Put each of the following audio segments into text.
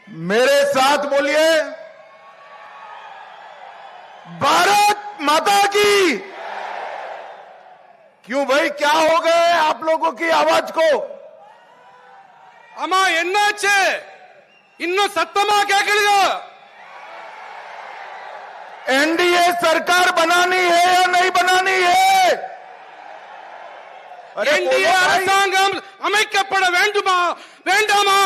मेरे साथ बोलिए, भारत माता की। क्यों भाई, क्या हो गए आप लोगों की आवाज को? अम्मा என்னாச்சு இன்னும் சத்தமா கேட்கலையா? एनडीए सरकार बनानी है या नहीं बनानी है? एनडीए அரசாங்கம் அமைக்கப்பட வேண்டுமா வேண்டாமா?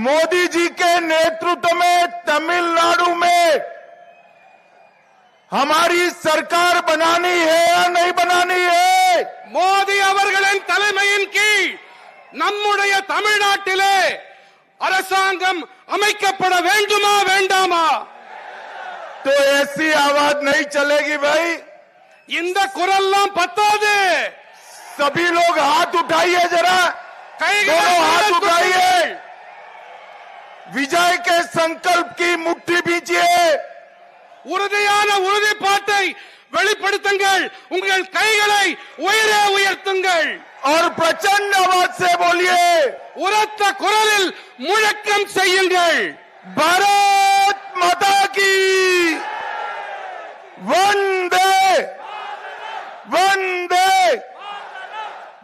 मोदी जी के नेतृत्व में तमिलनाडु में हमारी सरकार बनानी है या नहीं बनानी है? மோடி அவர்களின் தலைமையின் கீழ் நம்முடைய தமிழ்நாட்டிலே அரசாங்கம் அமைக்கப்பட வேண்டுமா வேண்டாமா? तो ऐसी आवाज नहीं चलेगी भाई। இந்த குரல்லாம் பத்தாது। सभी लोग हाथ उठाइए, जरा दोनों हाथ उठाइए, विजय के संकल्प की मुट्ठी बीजिए, உறுதியான உறுதிப்பாட்டை வெளிப்படுத்துங்கள், உங்கள் கைகளை உயரே உயர்த்துங்கள் और प्रचंड आवाज से बोलिए, உரத்த குரலில் முழக்கம் செய்யுங்கள், भारत माता की वंदे वंदे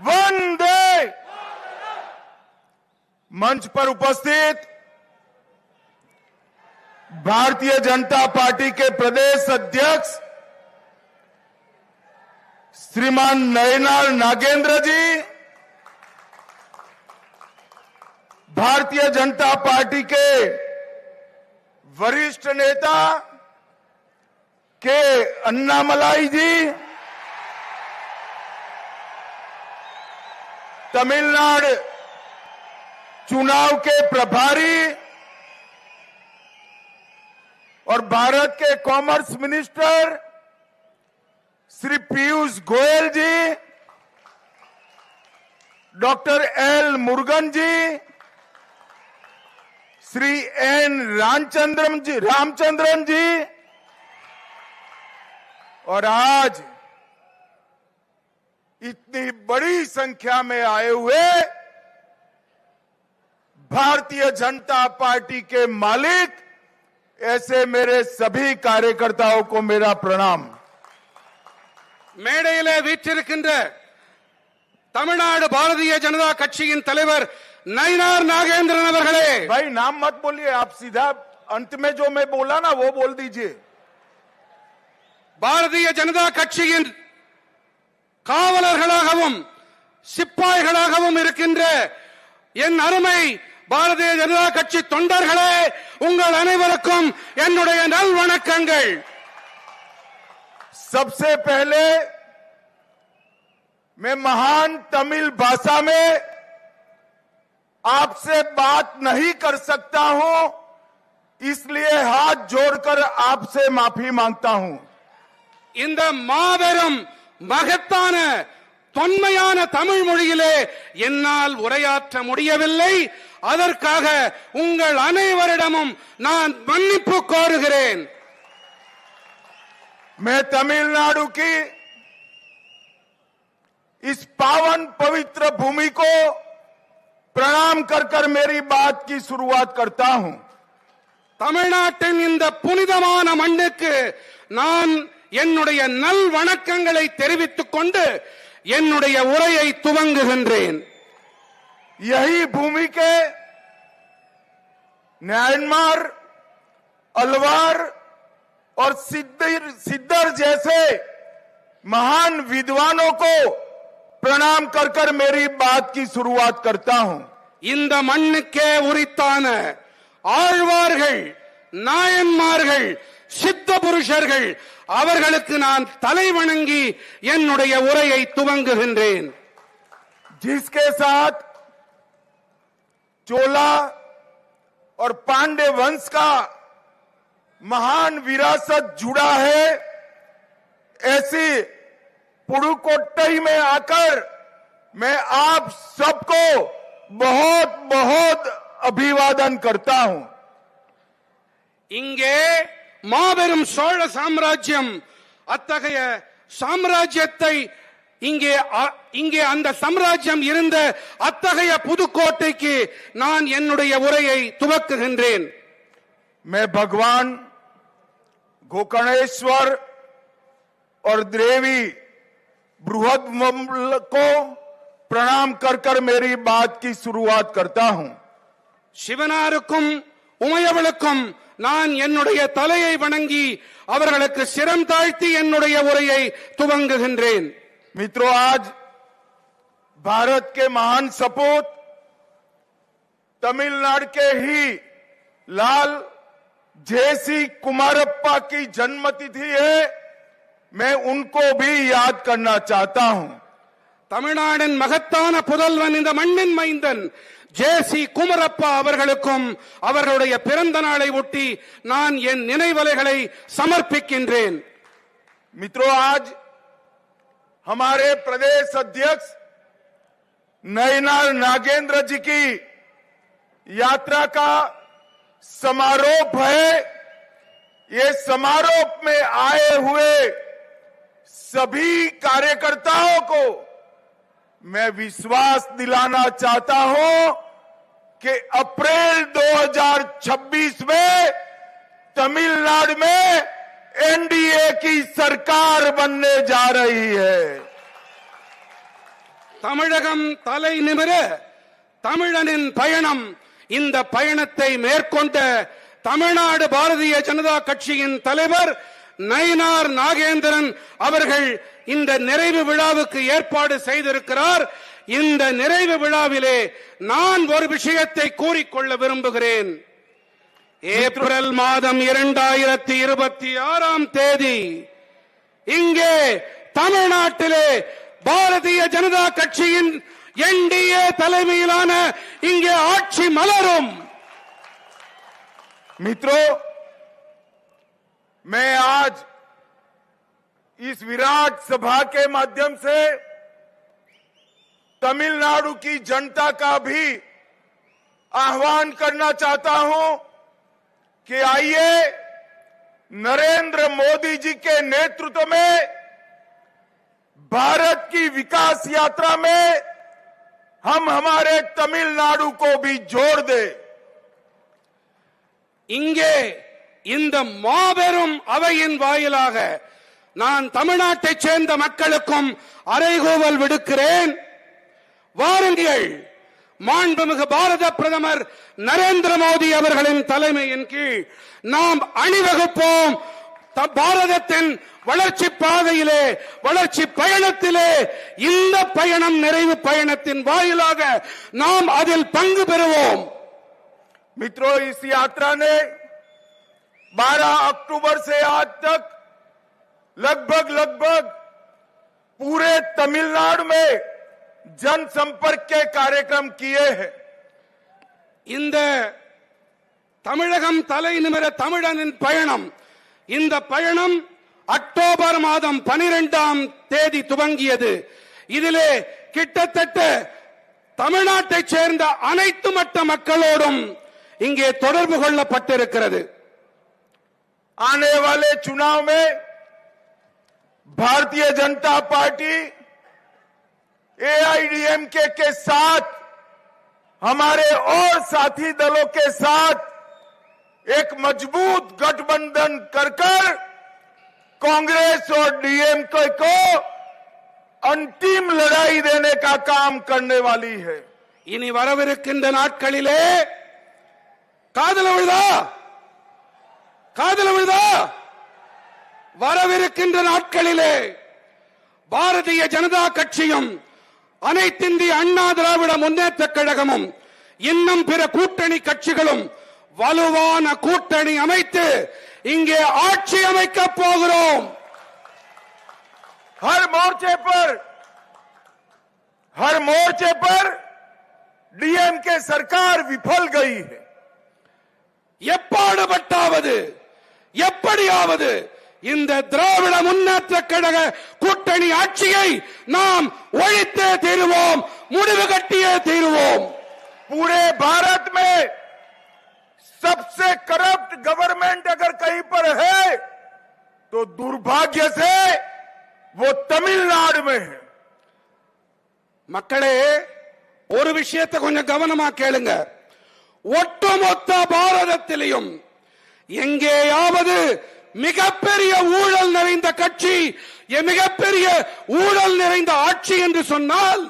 वंदे। मंच पर उपस्थित भारतीय जनता पार्टी के प्रदेश अध्यक्ष श्रीमान नयनार नागेंद्र जी, भारतीय जनता पार्टी के वरिष्ठ नेता के अन्नामलाई जी, तमिलनाडु चुनाव के प्रभारी और भारत के कॉमर्स मिनिस्टर श्री पीयूष गोयल जी, डॉक्टर एल मुरुगन जी, श्री एन रामचंद्रन जी, और आज इतनी बड़ी संख्या में आए हुए भारतीय जनता पार्टी के मालिक, ऐसे मेरे सभी कार्यकर्ताओं को मेरा प्रणाम। மேடையிலே வீற்றிருக்கின்ற தமிழ்நாடு பாரதிய ஜனதா கட்சியின் தலைவர் நயினார் நாகேந்திரன் அவர்களே। भाई नाम मत बोलिए, आप सीधा अंत में जो मैं बोला ना वो बोल दीजिए। பாரதிய ஜனதா கட்சியின் காவலர்களாகவும் சிப்பாய்களாகவும் இருக்கின்ற என் அருமை பாரதிய ஜனதா கட்சி தொண்டர்களே, உங்கள் அனைவருக்கும் என்னுடைய நல்வணக்கங்கள்। सबसे पहले मैं महान तमिल भाषा में आपसे बात नहीं कर सकता हूं, इसलिए हाथ जोड़कर आपसे माफी मांगता हूं। இந்த மாபெரும் மகத்தான தொன்மையான தமிழ் மொழியிலே என்னால் உரையாற்ற முடியவில்லை, அதற்காக உங்கள் அனைவரிடமும் நான் மன்னிப்பு கோருகிறேன்। मैं तमिलनाडु की इस पावन पवित्र भूमि को प्रणाम कर कर मेरी बात की शुरुआत करता हूं। தமிழ்நாட்டின் இந்த புனிதமான மண்ணுக்கு நான் என்னுடைய நல் வணக்கங்களை தெரிவித்துக் கொண்டு என்னுடைய உரையை துவங்குகின்றேன்। यही भूमि के म्यांमार, अलवार और सिद्धर जैसे महान विद्वानों को प्रणाम कर कर मेरी बात की शुरुआत करता हूं। இந்த மண்ணுக்கே உரித்தான ஆழ்வார்கள், நாயன்மார்கள், சித்த புருஷர்கள் அவர்களுக்கு நான் தலை வணங்கி என்னுடைய உரையை துவங்குகின்றேன்। जिसके साथ चोला और पांडे वंश का महान विरासत जुड़ा है, ऐसी पुडुकोट्टई में आकर मैं आप सबको बहुत बहुत अभिवादन करता हूं। இங்கே மாபெரும் சோழ சாம்ராஜ்யம், அத்தகைய சாம்ராஜ்யத்தை இங்கே அந்த சாம்ராஜ்யம் இருந்த அத்தகைய புதுக்கோட்டைக்கு நான் என்னுடைய உரையை துவக்குகின்றேன். मैं भगवान गोकर्णेश्वर और देवी बृहद को प्रणाम कर कर मेरी बात की शुरुआत करता हूं. சிவனாருக்கும் உமையவளுக்கும் நான் என்னுடைய தலையை வணங்கி அவர்களுக்கு சிரம் தாழ்த்தி என்னுடைய உரையை துவங்குகின்றேன். मित्रों, आज भारत के महान सपूत तमिलनाडु के ही लाल जेसी कुमारप्पा की जन्मतिथि है. मैं उनको भी याद करना चाहता हूं. தமிழ்நாட்டின் மகத்தான புதல்வன் இந்த மண்ணின் மைந்தன் ஜேசி குமரப்பா அவர்களுக்கும் அவர்களுடைய பிறந்த நாளை ஒட்டி நான் என் நினைவலைகளை சமர்ப்பிக்கின்றேன். मित्रों, आज हमारे प्रदेश अध्यक्ष नयनार नागेंद्र जी की यात्रा का समारोह है. ये समारोह में आए हुए सभी कार्यकर्ताओं को मैं विश्वास दिलाना चाहता हूं कि अप्रैल 2026 में तमिलनाडु में एनडीए की सरकार बनने जा रही है. தமிழகம் தலை நிமிர தமிழனின் பயணம். இந்த பயணத்தை மேற்கொண்ட தமிழ்நாடு பாரதிய ஜனதா கட்சியின் தலைவர் நயினார் நாகேந்திரன் அவர்கள் இந்த நிறைவு விழாவுக்கு ஏற்பாடு செய்திருக்கிறார். இந்த நிறைவு விழாவிலே நான் ஒரு விஷயத்தை கூறிக்கொள்ள விரும்புகிறேன். ஏப்ரல் மாதம் 2026 தேதி இங்கே தமிழ்நாட்டிலே பாரதிய ஜனதா கட்சியின் என்டிஏ தலைமையிலான இங்கே ஆட்சி மலரும். मित्रों, मैं आज इस विराट सभा के माध्यम से तमिलनाडु की जनता का भी आह्वान करना चाहता हूं कि आइए नरेंद्र मोदी जी के नेतृत्व में भारत की विकास यात्रा में हम हमारे तमिलनाडु को भी जोड़ दें. இங்கே இந்த மாபெரும் அவையின் வாயிலாக நான் தமிழ்நாட்டைச் சேர்ந்த மக்களுக்கும் அறைகூவல் விடுக்கிறேன். வாருங்கள், மாண்புமிகு பாரத பிரதமர் நரேந்திர மோடி அவர்களின் தலைமையின் கீழ் நாம் அணிவகுப்போம். பாரதத்தின் வளர்ச்சி பாதையிலே, வளர்ச்சி பயணத்திலே இந்த பயணம் நிறைவு பயணத்தின் வாயிலாக நாம் அதில் பங்கு பெறுவோம். मित्रों, इस यात्रा ने 12 अक्टूबर से आज तक लगभग पूरे तमिलनाडु में जनसंपर्क के कार्यक्रम किए हैं. இந்த தமிழகம் தலை நிமிர தமிழனின் பயணம், இந்த பயணம் அக்டோபர் மாதம் 12ஆம் தேதி துவங்கியது. இதிலே கிட்டத்தட்ட தமிழ்நாட்டைச் சேர்ந்த அனைத்து மட்ட மக்களோடும் இங்கே தொடர்பு கொள்ளப்பட்டிருக்கிறது. आने वाले चुनाव में भारतीय जनता पार्टी एआईडीएमके के साथ, हमारे और साथी दलों के साथ एक मजबूत गठबंधन कर कांग्रेस और डीएमके को अंतिम लड़ाई देने का काम करने वाली है. இனி வரவிருக்கின்ற நாட்களிலே காதல விழுதா வரவிருக்கின்ற நாட்களிலே பாரதிய ஜனதா கட்சியும் அனைத்திந்திய அண்ணா திராவிட முன்னேற்ற கழகமும் இன்னும் பிற கூட்டணி கட்சிகளும் வலுவான கூட்டணி அமைத்து இங்கே ஆட்சி அமைக்க போகிறோம். हर मोर्चे पर डीएमके सरकार विफल गई है. எப்பாடுபட்டாவது எப்படியாவது இந்த திராவிட முன்னேற்ற கழக கூட்டணி ஆட்சியை நாம் ஒழித்தே தீருவோம், முடிவு கட்டியே தீருவோம். पूरे भारत में सबसे करप्ट गवर्नमेंट अगर कहीं पर है तो दुर्भाग्य से वो तमिलनाडु में है. மக்களே, ஒரு விஷயத்தை கொஞ்சம் கவனமா கேளுங்க. ஒட்டுமொத்த பாரதத்திலையும் எங்கேயாவது மிகப்பெரிய ஊழல் நிறைந்த கட்சி, மிகப்பெரிய ஊழல் நிறைந்த ஆட்சி என்று சொன்னால்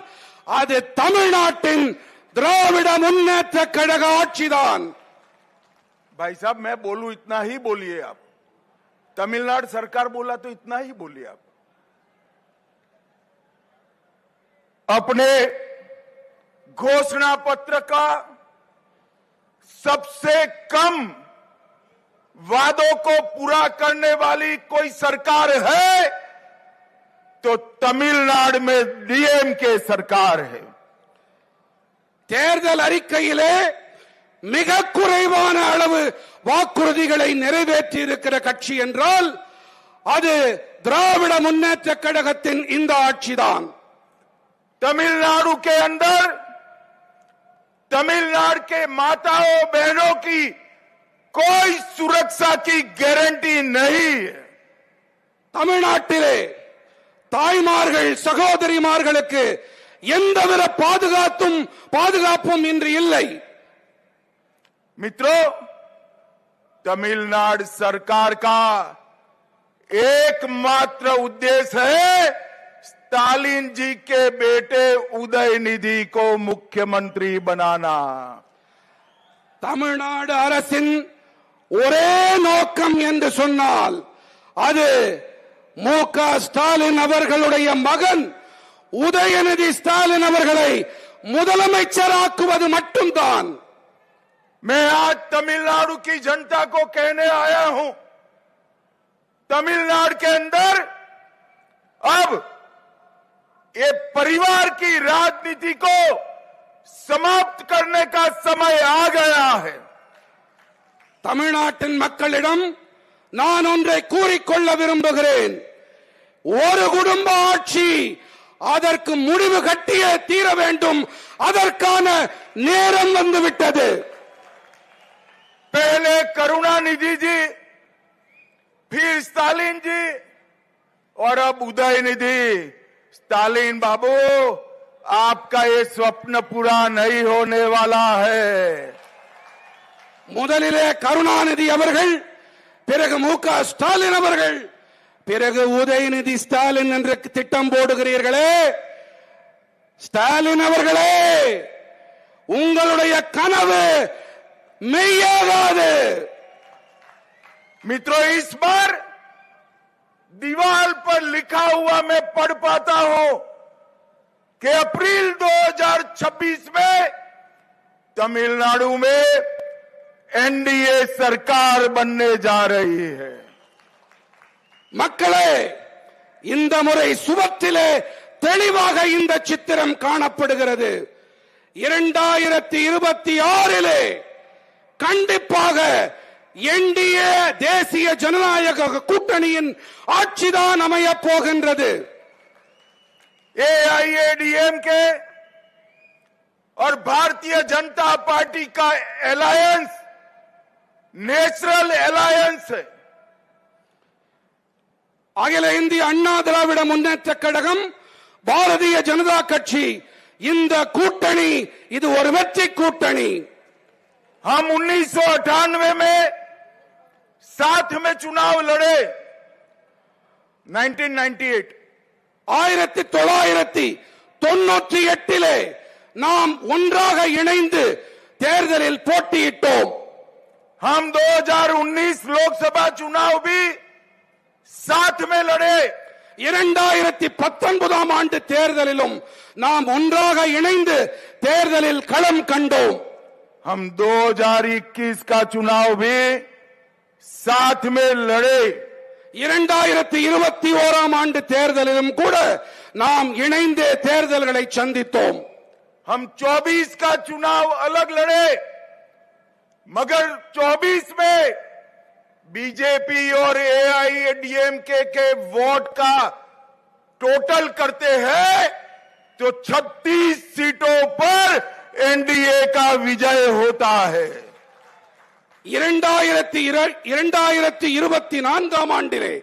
அது தமிழ்நாட்டின் திராவிட முன்னேற்ற கழக ஆட்சிதான். भाई साहब, मैं बोलूं इतना ही बोलिए आप. तमिलनाडु सरकार बोला तो इतना ही बोलिए आप. अपने घोषणा पत्र का सबसे कम वादों को पूरा करने वाली कोई सरकार है तो तमिलनाडु में डीएमके सरकार है. தேர்தல் அறிக்கையிலே மிக குறைவான அளவு வாக்குறுதிகளை நிறைவேற்றி இருக்கிற கட்சி என்றால் அது திராவிட முன்னேற்ற கழகத்தின் இந்த ஆட்சிதான். तमिलनाडु के अंदर तमिलनाडु के माताओं बहनों की कोई सुरक्षा की गारंटी नहीं है. தமிழ்நாட்டிலே தாய்மார்கள் சகோதரிமார்களுக்கு எந்தவித பாதுகாப்பும் இன்று இல்லை. मित्रों, तमिलनाडु सरकार का एकमात्र उद्देश्य है स्टालिन जी के बेटे उदयनिधि को मुख्यमंत्री बनाना. தமிழ்நாடு அரசின் ஒரே நோக்கம் என்று சொன்னால் அது மு.க. ஸ்டாலின் அவர்களுடைய மகன் உதயநிதி ஸ்டாலின் அவர்களை முதலமைச்சராக்குவது மட்டும்தான். मैं आज तमिलनाडु की जनता को कहने आया हूं, तमिलनाडु के अंदर अब ये परिवार की राजनीति को समाप्त करने का समय आ गया है. தமிழ்நாட்டின் மக்களிடம் நான் ஒன்றை கூறிக்கொள்ள விரும்புகிறேன். ஒரு குடும்ப ஆட்சி அதற்கு முடிவு கட்டியே தீர வேண்டும். அதற்கான நேரம் வந்துவிட்டது. पहले करुणानिधि जी, फिर स्टालिन जी और अब उदयनिधि. स्टालिन बाबू, आपका ये स्वप्न पूरा नहीं होने वाला है. முதலிலே கருணாநிதி அவர்கள், பிறகு மு.க. ஸ்டாலின் அவர்கள், பிறகு உதயநிதி ஸ்டாலின் என்று திட்டம் போடுகிறீர்களே. ஸ்டாலின் அவர்களே, உங்களுடைய கனவு மெய்யாகாது. मित्रों, इस बार दीवार पर लिखा हुआ मैं पढ़ पाता हूं कि अप्रैल 2026 में तमिलनाडु में एनडीए सरकार बनने जा रही है. மக்களே, இந்த முறை சுவற்றிலே தெளிவாக இந்த சித்திரம் காணப்படுகிறது. 2026 கண்டிப்பாக என்டிஏ தேசிய ஜனநாயக கூட்டணியின் ஆட்சிதான் அமையப் போகின்றது. एआईएडीएमके और भारतीय जनता पार्टी का अलायंस नेचुरल अलायंस है. அகில இந்திய அண்ணா திராவிட முன்னேற்ற கழகம், பாரதிய ஜனதா கட்சி, இந்த கூட்டணி இது ஒரு வெற்றி கூட்டணி. हम 1998 में साथ में चुनाव लड़े. 1998 1998 நாம் ஒன்றாக இணைந்து தேர்தலில் போட்டியிட்டோம். हम 2019 लोकसभा चुनाव भी साथ में लड़े. 2019 ஆண்டு தேர்தலிலும் நாம் ஒன்றாக இணைந்து தேர்தலில் களம் கண்டோம். हम 2021 का चुनाव भी साथ में लड़े. 2021 ஆண்டு தேர்தலிலும் கூட நாம் இணைந்து தேர்தல்களை சந்தித்தோம். हम 24 का चुनाव अलग लड़े, मगर 24 में बीजेपी और एआईएडीएमके के वोट का टोटल करते हैं तो 36 सीटों पर एनडीए का विजय होता है. 2024 ஆண்டிலே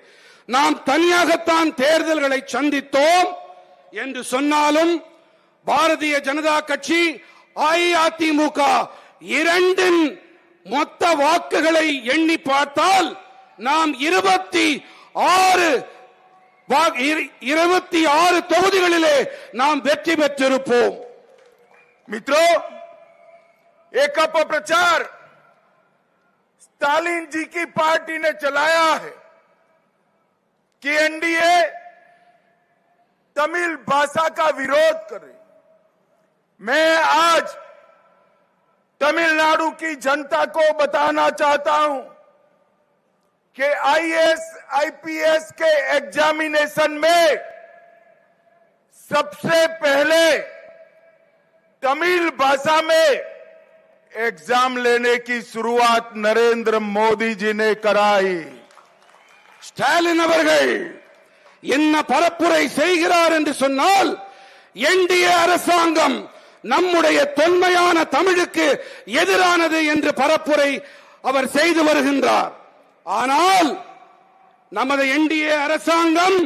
நாம் தனியாகத்தான் தேர்தல்களை சந்தித்தோம் என்று சொன்னாலும் பாரதிய ஜனதா கட்சி அஇஅதிமுக இரண்டின் மொத்த வாக்குகளை எண்ணி பார்த்தால் நாம் 26 தொகுதிகளிலே நாம் வெற்றி பெற்றிருப்போம். मित्रों, एक अपप्रचार स्टालिन जी की पार्टी ने चलाया है कि एनडीए तमिल भाषा का विरोध करे। मैं आज तमिलनाडु की जनता को बताना चाहता हूं कि आईएएस आईपीएस के एग्जामिनेशन में सबसे पहले तमिल भाषा में एग्जाम लेने की शुरुआत नरेंद्र मोदी जी ने कराई. ஸ்டாலின் அவர்கள் என்ன பரப்புரை செய்கிறார் என்று சொன்னால், என்டிஏ அரசாங்கம் நம்முடைய தொன்மையான தமிழுக்கு எதிரானது என்று பரப்புரை அவர் செய்து வருகின்றார். ஆனால் நமது என்டிஏ அரசாங்கம்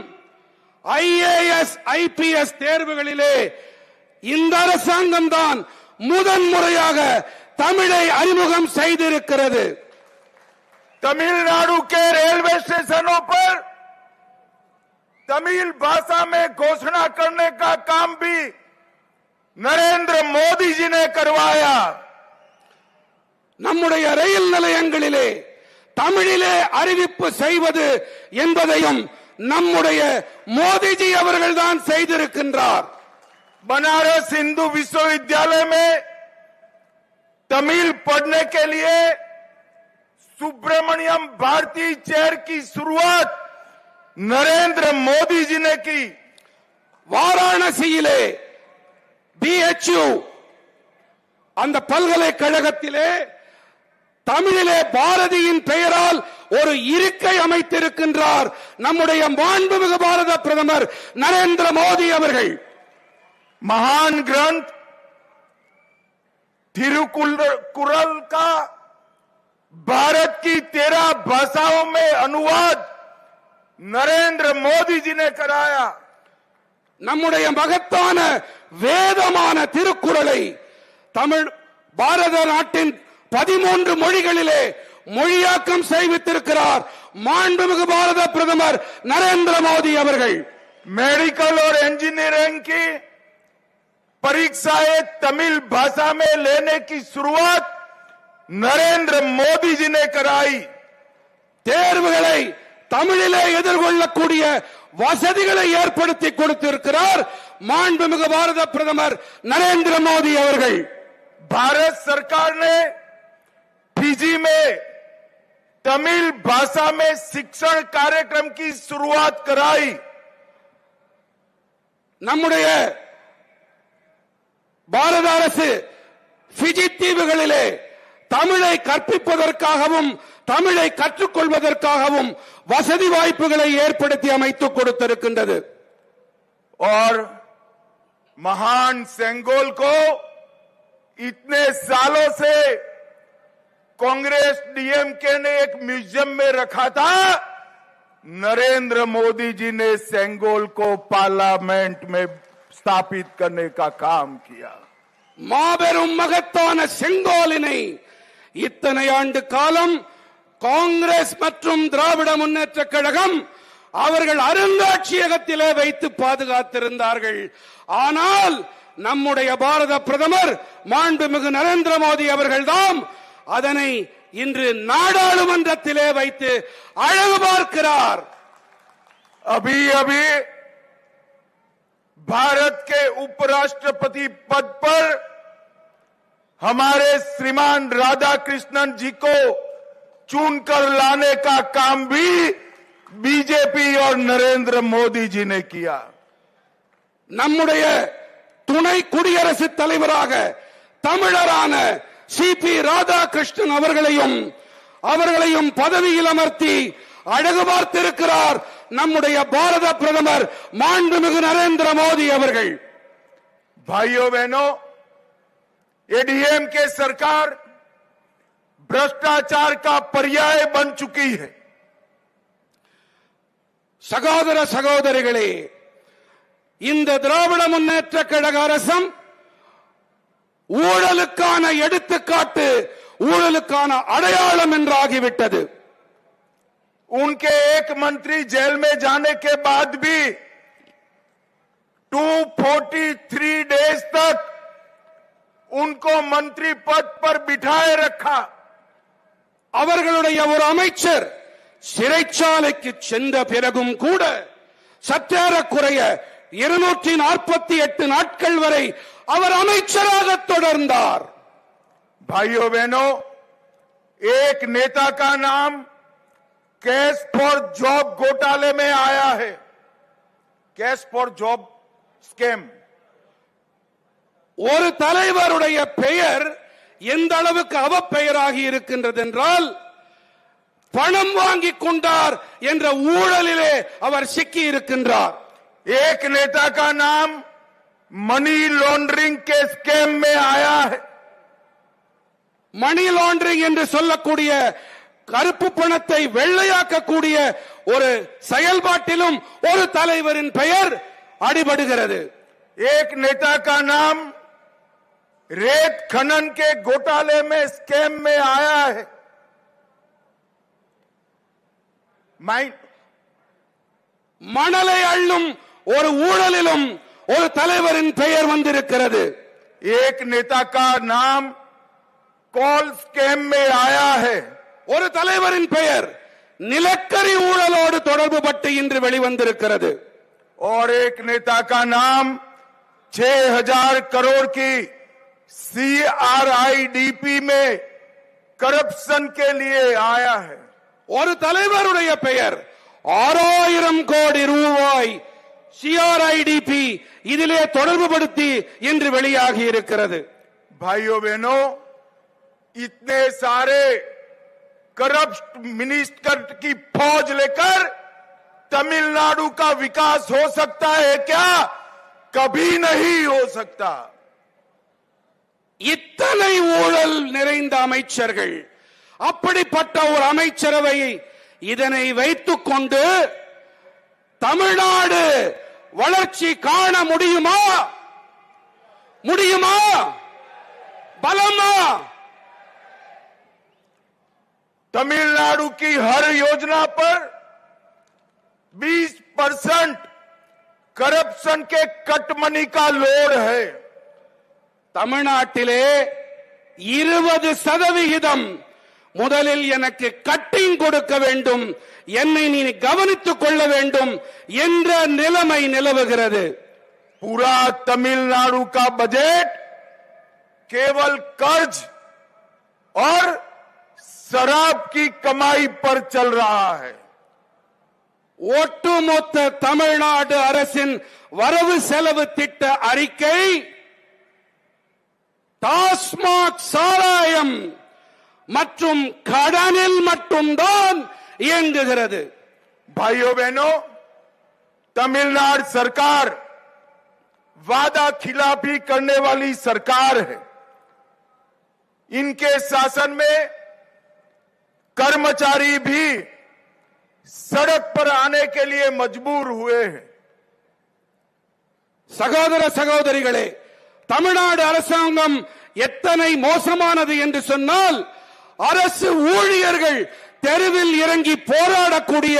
ஐஏஎஸ் ஐபிஎஸ் தேர்வுகளிலே இந்த அரசாங்கம் தான் முதன்முறையாக தமிழை அறிமுகம் செய்திருக்கிறது. तमिलनाडु के रेलवे स्टेशनों पर तमिल भाषा में घोषणा करने का काम भी नरेंद्र मोदी जी ने करवाया. நம்முடைய ரயில் நிலையங்களிலே தமிழிலே அறிவிப்பு செய்வது என்பதையும் நம்முடைய மோடிஜி அவர்கள் தான் செய்திருக்கின்றார். बनारस हिंदू विश्वविद्यालय में तमिल पढ़ने के लिए सुब्रमण्यम भारती चेयर की शुरुआत नरेंद्र मोदी जी ने की. வாராணசியிலே BHU அந்த பல்கலைக்கழகத்திலே தமிழிலே பாரதியின் பெயரால் ஒரு இருக்கை அமைத்திருக்கின்றார் நம்முடைய மாண்புமிகு பாரத பிரதமர் நரேந்திர மோடி அவர்கள். महान ग्रंथ तिरुकुरल का भारत की 13 भाषाओं में अनुवाद नरेंद्र मोदी जी ने कराया. நம்முடைய மகத்தான வேதமான திருக்குறளை தமிழ் பாரத நாட்டின் 13 மொழிகளிலே மொழியாக்கம் செய்வித்திருக்கிறார் மாண்புமிகு பாரத பிரதமர் நரேந்திர மோடி அவர்கள். मेडिकल और इंजीनियरिंग की परीक्षाएं तमिल भाषा में लेने की शुरुआत नरेंद्र मोदी जी ने कराई. தேர்வுகளை தமிழிலே எதிர்கொள்ளக்கூடிய வசதிகளை ஏற்படுத்தி கொடுத்திருக்கிறார் மாண்புமிகு பாரத பிரதமர் நரேந்திர மோடி அவர்கள். भारत सरकार ने फिजी में तमिल भाषा में शिक्षण कार्यक्रम की शुरुआत कराई. நம்முடைய பாரத அரசு பிஜி தீவுகளிலே தமிழை கற்பிப்பதற்காகவும் தமிழை கற்றுக்கொள்வதற்காகவும் வசதி வாய்ப்புகளை ஏற்படுத்தி அமைத்துக் கொடுத்திருக்கின்றது. और महान सेंगोल को इतने सालों से कांग्रेस डीएमके ने एक म्यूजियम में रखा था. नरेंद्र मोदी जी ने सेंगोल को पार्लियामेंट में स्थापित करने का काम किया. மாபெரும் மகத்தான செங்கோலினை இத்தனை ஆண்டு காலம் காங்கிரஸ் மற்றும் திராவிட முன்னேற்ற கழகம் அவர்கள் அருங்காட்சியகத்திலே வைத்து பாதுகாத்திருந்தார்கள். ஆனால் நம்முடைய பாரத பிரதமர் மாண்புமிகு நரேந்திர மோடி அவர்கள்தான் அதனை இன்று நாடாளுமன்றத்திலே வைத்து அழகு பார்க்கிறார். अभी अभी भारत के उपराष्ट्रपति पद पर हमारे श्रीमान राधाकृष्णन जी को चुनकर लाने का काम भी बीजेपी और नरेंद्र मोदी जी ने किया. நம்முடைய துணை குடியரசுத் தலைவராக தமிழரான சிபி ராதாகிருஷ்ணன் அவர்களையும் பதவியில் அமர்த்தி அழகு பார்த்திருக்கிறார் நம்முடைய பாரத பிரதமர் மாண்புமிகு நரேந்திர மோடி அவர்கள். भाइयों बहनों, एडीएम के सरकार भ्रष्टाचार का पर्याय बन चुकी है. சகோதர சகோதரிகளே, இந்த திராவிட முன்னேற்ற கழக அரசும் ஊழலுக்கான எடுத்துக்காட்டு, ஊழலுக்கான அடையாளம் என்றாகிவிட்டது. उनके एक मंत्री जेल में जाने के बाद भी 243 डेज तक उनको मंत्री पद पर बिठाए रखा. அவர்களுடைய ஒரு அமைச்சர் சிறைச்சாலைக்கு சென்ற பிறகும் கூட சற்றேறக்குறைய 248 நாட்கள் வரை அவர் அமைச்சராக தொடர்ந்தார். भाइयों बहनों, एक नेता का नाम कैश फॉर जॉब घोटाले में आया है. Cash for job scam. ஒரு தலைவருடைய பெயர் எந்த அளவுக்கு அவப்பெயராகி இருக்கின்றது என்றால், பணம் வாங்கிக் கொண்டார் என்ற ஊழலிலே அவர் சிக்கி இருக்கின்றார். एक नेता का नाम मनी लॉन्ड्रिंग के स्कैम में आया है. மணி லாண்டரிங் என்று சொல்லக்கூடிய கருப்பு பணத்தை வெள்ளையாக்கக்கூடிய ஒரு செயல்பாட்டிலும் ஒரு தலைவரின் பெயர் அடிபடுகிறது. एक नेता का नाम रेत खनन के घोटाले में स्कैम में आया है. மணலை அள்ளும் ஒரு ஊழலிலும் ஒரு தலைவரின் பெயர் வந்திருக்கிறது. एक नेता का नाम कॉल स्कैम में आया है. ஒரு தலைவரின் பெயர் நிலக்கரி ஊழலோடு தொடர்பு பட்டு இன்று வெளிவந்திருக்கிறது. और एक नेता का नाम 6000 करोड़ की CRIDP में करप्शन के लिए आया है. ஒரு தலைவருடைய பெயர் 6000 கோடி ரூபாய் CRIDP இதிலே தொடர்புபடுத்தி இன்று வெளியாகி இருக்கிறது. भाइयों बहनों, इतने सारे करप्ट मिनिस्टर की फौज लेकर तमिलनाडु का विकास हो सकता है क्या? कभी नहीं हो सकता. இத்தனை ஊழல் நிறைந்த அமைச்சர்கள், அப்படிப்பட்ட ஒரு அமைச்சரவையை இதனை வைத்துக் கொண்டு தமிழ்நாடு வளர்ச்சி காண முடியுமா? முடியுமா? பலமா? तमिलनाडु की हर योजना पर 20% करप्शन के कट मनी का लोड है. தமிழ்நாட்டிலே 20% முதலில் எனக்கு கட்டிங் கொடுக்க வேண்டும், என்னை நீ கவனித்துக் கொள்ள வேண்டும் என்ற நிலைமை நிலவுகிறது. पूरा तमिलनाडु का बजट केवल कर्ज और शराब की कमाई पर चल रहा है. ஒட்டுமொத்த தமிழ்நாடு அரசின் வரவு செலவு திட்ட அறிக்கை டாஸ்மாக் சாராயம் மற்றும் கடனில் மட்டும்தான் இயங்குகிறது. भाइयों बहनों, तमिलनाडु सरकार वादा खिलाफी करने वाली सरकार है. इनके शासन में कर्मचारी भी सड़क पर आने के लिए मजबूर हुए हैं. சகோதர சகோதரிகளே, தமிழ்நாடு அரசாங்கம் எத்தனை மோசமானது என்று சொன்னால், அரசு ஊழியர்கள் தெருவில் இறங்கி போராடக்கூடிய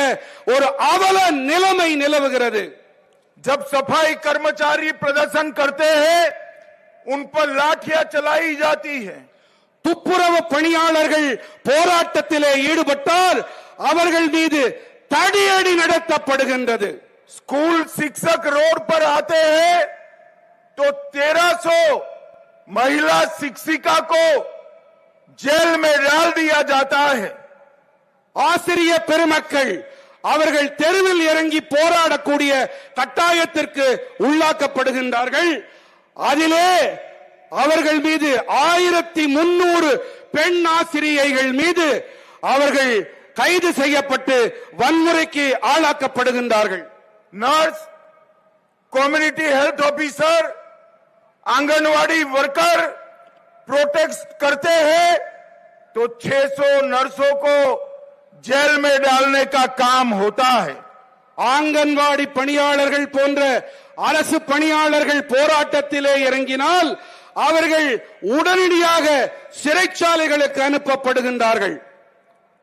ஒரு அவல நிலைமை நிலவுகிறது. जब सफाई कर्मचारी प्रदर्शन करते हैं, उन पर लाठियां चलाई जाती है. துப்புரவு பணியாளர்கள் போராட்டத்திலே ஈடுபட்டால் அவர்கள் மீது தடியடி நடத்தப்படுகின்றது. स्कूल शिक्षक रोड पर आते हैं तो 1300 महिला शिक्षिका को जेल में डाल दिया जाता है. ஆசிரிய பெருமக்கள் அவர்கள் தெருவில் இறங்கி போராடக்கூடிய கட்டாயத்திற்கு உள்ளாக்கப்படுகின்றார்கள். அதிலே அவர்கள் மீது 1300 பெண் ஆசிரியைகள் மீது அவர்கள் கைது செய்யப்பட்டு வன்முறைக்கு ஆளாக்கப்படுகின்றார்கள். Nurse, community health officer, anganwadi worker protest करते हैं तो 600 नर्सों को जेल में डालने का काम होता है. ஆங்கன்வாடி பணியாளர்கள் போன்ற அரசு பணியாளர்கள் போராட்டத்திலே இறங்கினால் அவர்கள் உடனடியாக சிறைச்சாலைகளுக்கு அனுப்பப்படுகின்றார்கள்.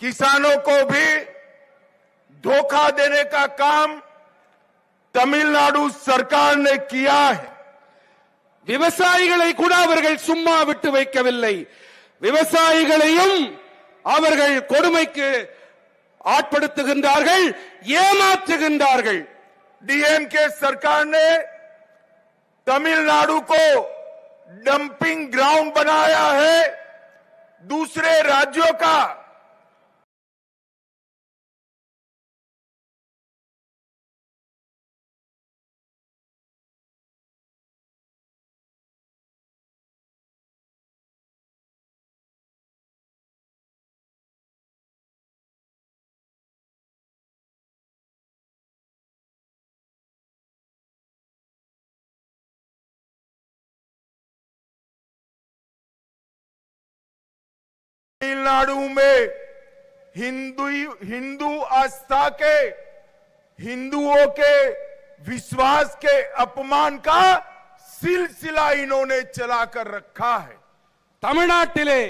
किसानों को भी धोखा देने का काम तमिलनाडु सरकार ने किया है. விவசாயிகளை கூட அவர்கள் சும்மா விட்டு வைக்கவில்லை. விவசாயிகளையும் அவர்கள் கொடுமைக்கு ஆட்படுத்துகின்றார்கள், ஏமாற்றுகின்றார்கள். डीएमके सरकार ने तमिलनाडु को डंपिंग ग्राउंड बनाया है. दूसरे राज्यों का तमिलनाडु में हिंदू आस्था के, हिंदुओं के विश्वास के अपमान का सिलसिला इन्होंने चलाकर रखा है. தமிழ்நாட்டிலே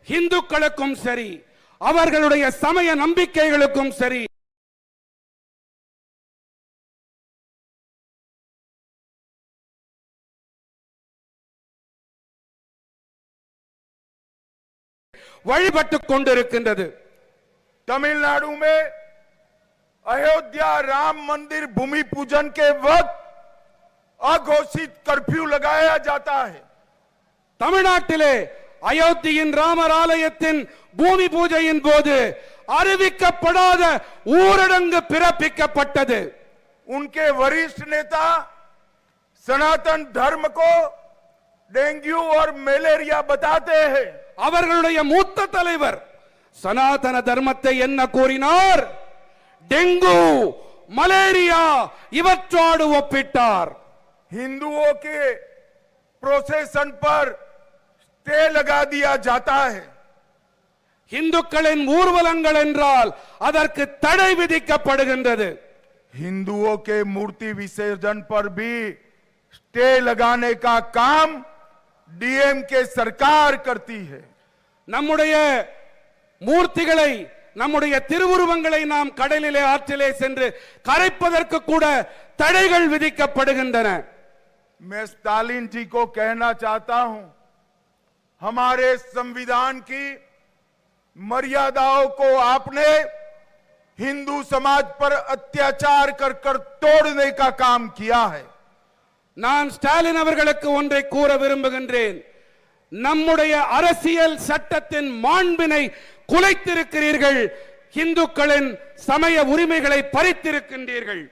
இந்துக்களுக்கும் சரி, அவர்களுடைய சமய நம்பிக்கைகளுக்கும் சரி, வழிபட்டுக் கொண்டிருக்கின்றது. तमिलनाडु में अयोध्या राम मंदिर भूमि पूजन के वक्त अघोषित कर्फ्यू लगाया जाता है. தமிழ்நாட்டிலே அயோத்தியின் ராமர் ஆலயத்தின் பூமி பூஜையின் போது அறிவிக்கப்படாத ஊரடங்கு பிறப்பிக்கப்பட்டது. उनके वरिष्ठ नेता सनातन धर्म को डेंगू और मलेरिया बताते हैं. அவர்களுடைய மூத்த தலைவர் சனாதன தர்மத்தை என்ன கூறினார்? டெங்கு, மலேரியா இவற்றோடு ஒப்பிட்டார். हिंदुओं के प्रोसेशन पर स्टे लगा दिया जाता है. இந்துக்களின் ஊர்வலங்கள் என்றால் அதற்கு தடை விதிக்கப்படுகின்றது. हिंदुओं के मूर्ति विसर्जन पर भी स्टे लगाने का काम डीएमके सरकार करती है. நம்முடைய மூர்த்திகளை, நம்முடைய திருவுருவங்களை நாம் கடலிலே ஆற்றிலே சென்று கரைப்பதற்கு கூட தடைகள் விதிக்கப்படுகின்றன. मैं स्टालिन जी को कहना चाहता हूं, हमारे संविधान की मर्यादाओं को आपने हिंदू समाज पर अत्याचार कर कर तोड़ने का काम किया है. நான் ஸ்டாலின் அவர்களுக்கு ஒன்றை கூற விரும்புகின்றேன். நம்முடைய அரசியல் சட்டத்தின் மாண்பினை குலைத்திருக்கிறீர்கள். இந்துக்களின் சமய உரிமைகளை பறித்திருக்கின்றீர்கள்.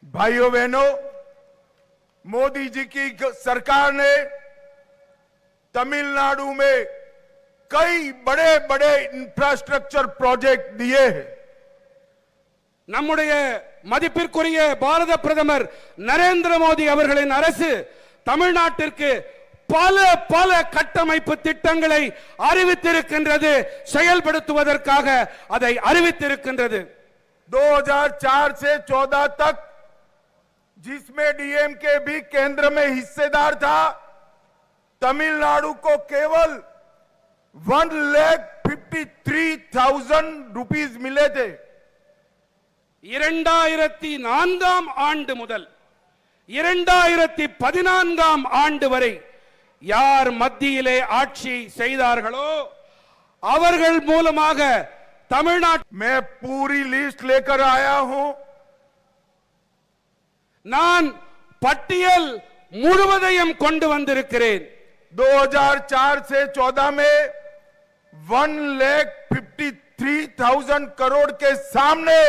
भाइयों बहनों, मोदी जी की सरकार ने तमिलनाडु में कई बड़े बड़े इंफ्रास्ट्रक्चर प्रोजेक्ट दिए हैं. நம்முடைய மதிப்பிற்குரிய பாரத பிரதமர் நரேந்திர மோடி அவர்களின் அரசு தமிழ்நாட்டிற்கு பல பல கட்டமைப்பு திட்டங்களை அறிவித்திருக்கின்றது, செயல்படுத்துவதற்காக அதை அறிவித்திருக்கின்றது. 2004 से 14 तक जिसमें डीएमके भी केंद्र में हिस्सेदार था, तमिलनाडु को केवल 1,53,000 रुपीस मिले थे. 2004 ஆண்டு முதல் 2014 ஆண்டு வரை யார் மத்தியிலே ஆட்சி செய்தார்களோ அவர்கள் மூலமாக தமிழ்நாடு मैं पूरी लिस्ट लेकर आया हूं. நான் பட்டியல் முழுவதையும் கொண்டு வந்திருக்கிறேன். 2004 से 14 में 1,53,000 करोड़ के सामने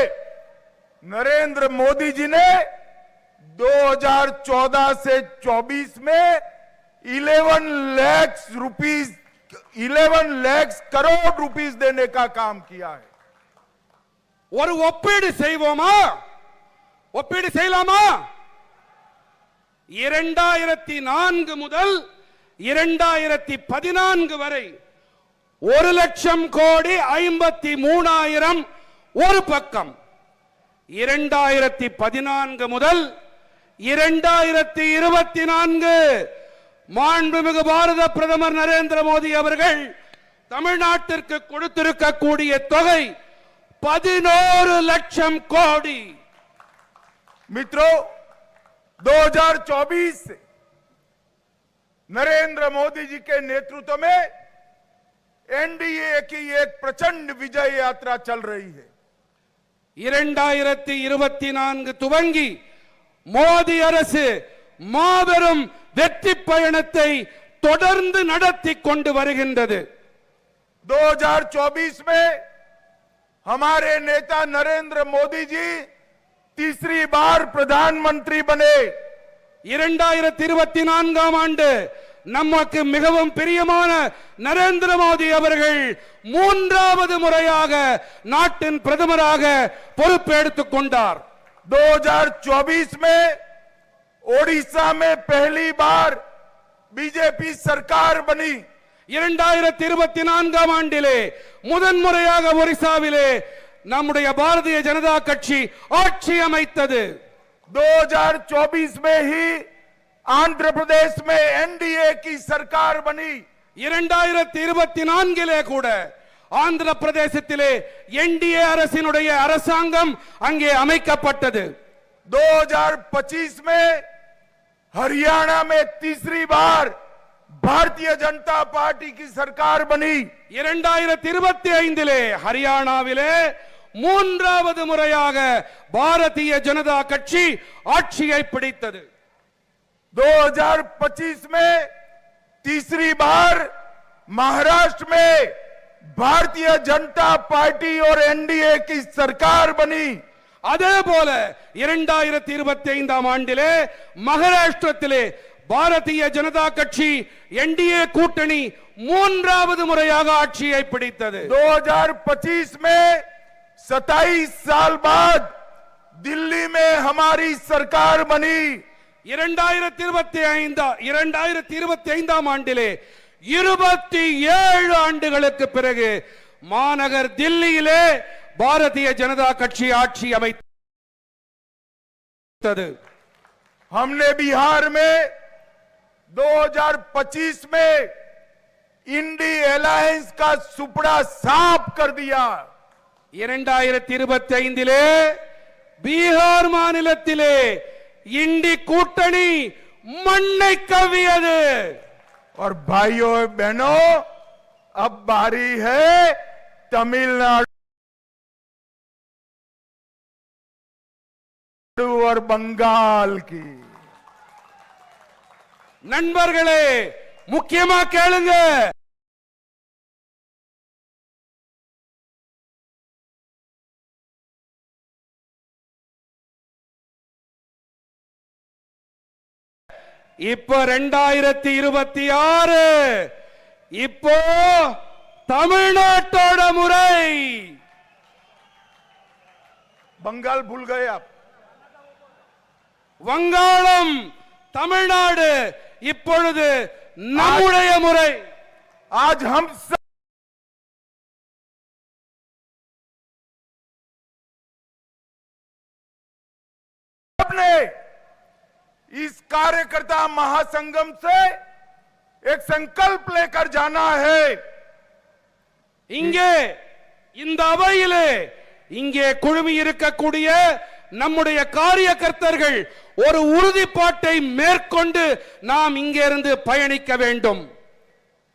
नरेंद्र मोदी जी ने 2014 से 24 में 11 लाख करोड़ रुपीस देने का काम किया है. ஒரு ஒப்பீடு செய்வோமா? ஒப்பீடு செய்யலாமா? 2004 முதல் 2014 வரை 1,00,00,000 கோடி 53,000 ஒரு பக்கம், 2014 முதல் 2024 மாண்புமிகு பாரத பிரதமர் நரேந்திர மோடி அவர்கள் தமிழ்நாட்டிற்கு கொடுத்திருக்கக்கூடிய தொகை 11 லட்சம் கோடி. मित्रों, 2024 से नरेंद्र मोदी जी के नेतृत्व में एनडीए की एक प्रचंड विजय यात्रा चल रही है. 2024 துவங்கி மோடி அரசு மாபெரும் வெற்றி பயணத்தை தொடர்ந்து நடத்தி கொண்டு வருகின்றது. 2024 में हमारे नेता नरेंद्र मोदी जी तीसरी बार प्रधानमंत्री बने. 2024 ஆண்டு நமக்கு மிகவும் பிரியமான நரேந்திர மோடி அவர்கள் மூன்றாவது முறையாக நாட்டின் பிரதமராக பொறுப்பெடுத்துக் கொண்டார். 2024 में ओडिशा में पहली बार बीजेपी सरकार बनी. 2024 ஆண்டிலே முதன்முறையாக ஒரிசாவிலே நம்முடைய பாரதிய ஜனதா கட்சி ஆட்சி அமைத்தது. 2024 में ही आंध्र प्रदेश में एनडीए की सरकार बनी. 2024 கூட ஆந்திர பிரதேசத்திலே என்டிஏ அரசினுடைய அரசாங்கம் அங்கே அமைக்கப்பட்டது. 2025 में हरियाणा में तीसरी बार भारतीय जनता पार्टी की सरकार बनी. 2025 ஹரியானாவிலே மூன்றாவது முறையாக பாரதிய ஜனதா கட்சி ஆட்சியை பிடித்தது. 2025 में तीसरी बार महाराष्ट्र में भारतीय जनता पार्टी और एनडीए की सरकार बनी. அதே போல 2025 ஆண்டிலே மகாராஷ்டிரத்திலே பாரதிய ஜனதா கட்சி என்டிஏ கூட்டணி மூன்றாவது முறையாக ஆட்சியை பிடித்தது. 2025 में 27 साल बाद दिल्ली में हमारी सरकार बनी. 2025 ஆண்டிலே 27 ஆண்டுகளுக்கு பிறகு மாநகர் தில்லியிலே பாரதிய ஜனதா கட்சி ஆட்சி அமைத்தது. हमने बिहार में 2025 में इंडी अलायंस का सुपड़ा साफ कर दिया. 2025 பீகார் மாநிலத்திலே இண்டி கூட்டணி மண்ணை கவ்வியது. और भाइयों और बहनों, अब बारी है तमिलनाडु और बंगाल की. நண்பர்களே, முக்கியமா கேளுங்க. இப்போ 2026 இப்போ தமிழ்நாட்டோட முறை. बंगाल भूल गए आप. வங்காளம், தமிழ்நாடு இப்பொழுது நம்முடைய முறை. आज हम सबने इस कार्यकर्ता महासंगम से एक संकल्प लेकर जाना है. இங்கே இந்த அவையிலே இங்கே குழுமி இருக்கக்கூடிய நம்முடைய காரியகர்த்தர்கள் ஒரு உறுதிப்பாட்டை மேற்கொண்டு நாம் இங்கிருந்து பயணிக்க வேண்டும்.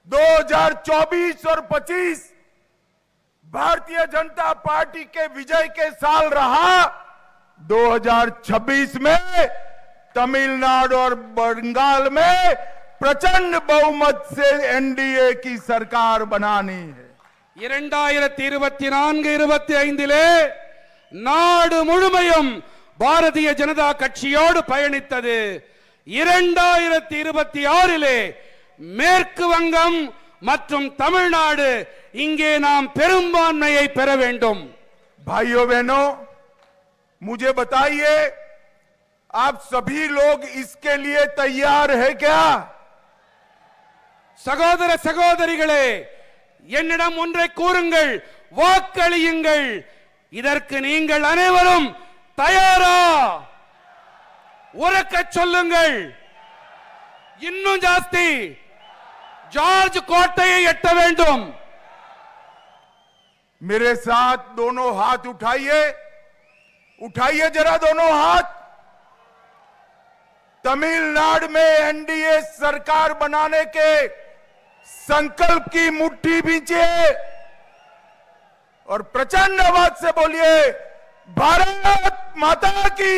2024 और 25 भारतीय जनता पार्टी के विजय के साल रहा. 2026 में तमिलनाडु और बंगाल में प्रचंड बहुमत से एनडीए की सरकार बनानी है. 2024-25 நாடு முழுமையும் பாரதிய ஜனதா கட்சியோடு பயணித்தது. 2026 மேற்கு வங்கம் மற்றும் தமிழ்நாடு இங்கே நாம் பெரும்பான்மையை பெற வேண்டும். भाइयों बहनों, मुझे बताइए, आप सभी लोग इसके लिए तैयार है क्या? சகோதர சகோதரிகளே, என்னிடம் ஒன்றை கூறுங்கள், வாக்களியுங்கள். இதற்கு நீங்கள் அனைவரும் தயாரா? உரக்க சொல்லுங்கள். இன்னும் ஜாஸ்தி. ஜார்ஜ் கோட்டையை எட்ட வேண்டும். मेरे साथ दोनों हाथ उठाइए, उठाइए जरा दोनों हाथ। तमिलनाडु में एनडीए सरकार बनाने के संकल्प की मुट्ठी भींचिए और प्रचंड आवाज से बोलिए, भारत माता की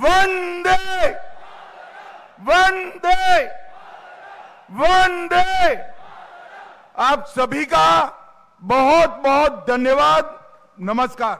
वंदे वंदे वंदे। आप सभी का बहुत बहुत धन्यवाद। नमस्कार।